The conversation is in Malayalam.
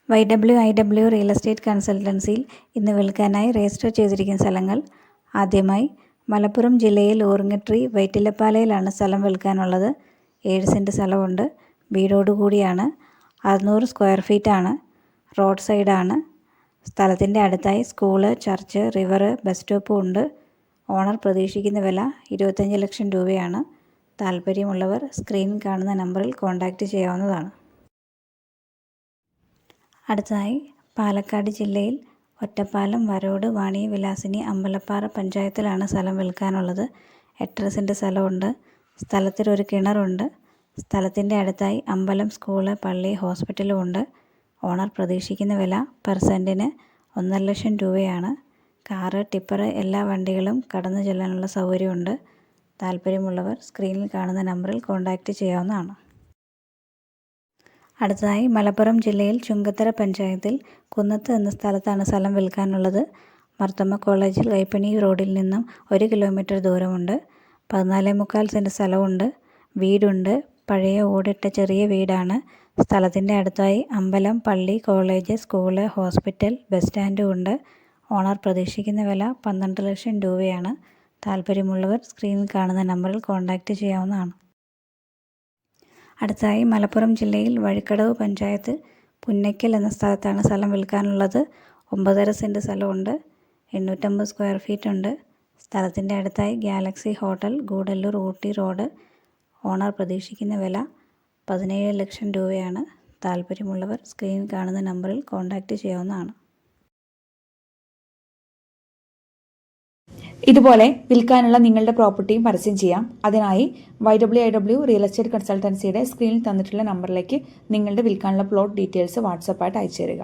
YWIW റിയൽ എസ്റ്റേറ്റ് കൺസൾട്ടൻസിയിൽ ഇന്ന് വിൽക്കാനായി രജിസ്റ്റർ ചെയ്തിരിക്കുന്ന സ്ഥലങ്ങൾ. ആദ്യമായി മലപ്പുറം ജില്ലയിൽ ഓർങ്ങട്രി വൈറ്റിലപ്പാലയിലാണ് സ്ഥലം വിൽക്കാനുള്ളത്. 7 സെൻറ്റ് സ്ഥലമുണ്ട്. വീടോടുകൂടിയാണ്. 600 സ്ക്വയർ ഫീറ്റാണ്. റോഡ് സൈഡാണ്. സ്ഥലത്തിൻ്റെ അടുത്തായി സ്കൂള്, ചർച്ച്, റിവർ, ബസ് സ്റ്റോപ്പും ഉണ്ട്. ഓണർ പ്രതീക്ഷിക്കുന്ന വില 25 ലക്ഷം രൂപയാണ്. താല്പര്യമുള്ളവർ സ്ക്രീനിൽ കാണുന്ന നമ്പറിൽ കോൺടാക്റ്റ് ചെയ്യാവുന്നതാണ്. അടുത്തതായി പാലക്കാട് ജില്ലയിൽ ഒറ്റപ്പാലം, വരോട്, വാണി വിലാസിനി, അമ്പലപ്പാറ പഞ്ചായത്തിലാണ് സ്ഥലം വിൽക്കാനുള്ളത്. 8.5 സെൻറ്റ് സ്ഥലമുണ്ട്. സ്ഥലത്തിൽ ഒരു കിണറുണ്ട്. സ്ഥലത്തിൻ്റെ അടുത്തായി അമ്പലം, സ്കൂള്, പള്ളി, ഹോസ്പിറ്റലും ഉണ്ട്. ഓണർ പ്രതീക്ഷിക്കുന്ന വില പെർ സെൻറ്റിന് 1.5 ലക്ഷം രൂപയാണ്. കാറ്, ടിപ്പർ എല്ലാ വണ്ടികളും കടന്നു ചെല്ലാനുള്ള സൗകര്യമുണ്ട്. താല്പര്യമുള്ളവർ സ്ക്രീനിൽ കാണുന്ന നമ്പറിൽ കോൺടാക്റ്റ് ചെയ്യാവുന്നതാണ്. അടുത്തതായി മലപ്പുറം ജില്ലയിൽ ചുങ്കത്തറ പഞ്ചായത്തിൽ കുന്നത്ത് എന്ന സ്ഥലത്താണ് സ്ഥലം വിൽക്കാനുള്ളത്. മർത്തമ്മ കോളേജിൽ കൈപ്പണി റോഡിൽ നിന്നും 1 കിലോമീറ്റർ ദൂരമുണ്ട്. 14.25 സെൻറ്റ് സ്ഥലമുണ്ട്. വീടുണ്ട്. പഴയ ഓടിട്ട ചെറിയ വീടാണ്. സ്ഥലത്തിൻ്റെ അടുത്തായി അമ്പലം, പള്ളി, കോളേജ്, സ്കൂള്, ഹോസ്പിറ്റൽ, ബസ് സ്റ്റാൻഡും ഉണ്ട്. ഓണർ പ്രതീക്ഷിക്കുന്ന വില 12 ലക്ഷം രൂപയാണ്. താല്പര്യമുള്ളവർ സ്ക്രീനിൽ കാണുന്ന നമ്പറിൽ കോൺടാക്റ്റ് ചെയ്യാവുന്നതാണ്. അടുത്തതായി മലപ്പുറം ജില്ലയിൽ വഴിക്കടവ് പഞ്ചായത്ത് പുന്നയ്ക്കൽ എന്ന സ്ഥലത്താണ് സ്ഥലം വിൽക്കാനുള്ളത്. 9.5 സെൻറ്റ് സ്ഥലമുണ്ട്. 850 സ്ക്വയർ ഫീറ്റ് ഉണ്ട്. സ്ഥലത്തിൻ്റെ അടുത്തായി Galaxy hotel, Gudalur Ooty road. Owner പ്രതീക്ഷിക്കുന്ന വില 17 ലക്ഷം രൂപയാണ്. താല്പര്യമുള്ളവർ സ്ക്രീനിൽ കാണുന്ന നമ്പറിൽ കോൺടാക്റ്റ് ചെയ്യാവുന്നതാണ്. ഇതുപോലെ വിൽക്കാനുള്ള നിങ്ങളുടെ പ്രോപ്പർട്ടിയും പരസ്യം ചെയ്യാം. അതിനായി YWIW റിയൽ എസ്റ്റേറ്റ് കൺസൾട്ടൻസിയുടെ സ്ക്രീനിൽ തന്നിട്ടുള്ള നമ്പറിലേക്ക് നിങ്ങളുടെ വിൽക്കാനുള്ള പ്ലോട്ട് ഡീറ്റെയിൽസ് വാട്സാപ്പായിട്ട് അയച്ചു തരിക.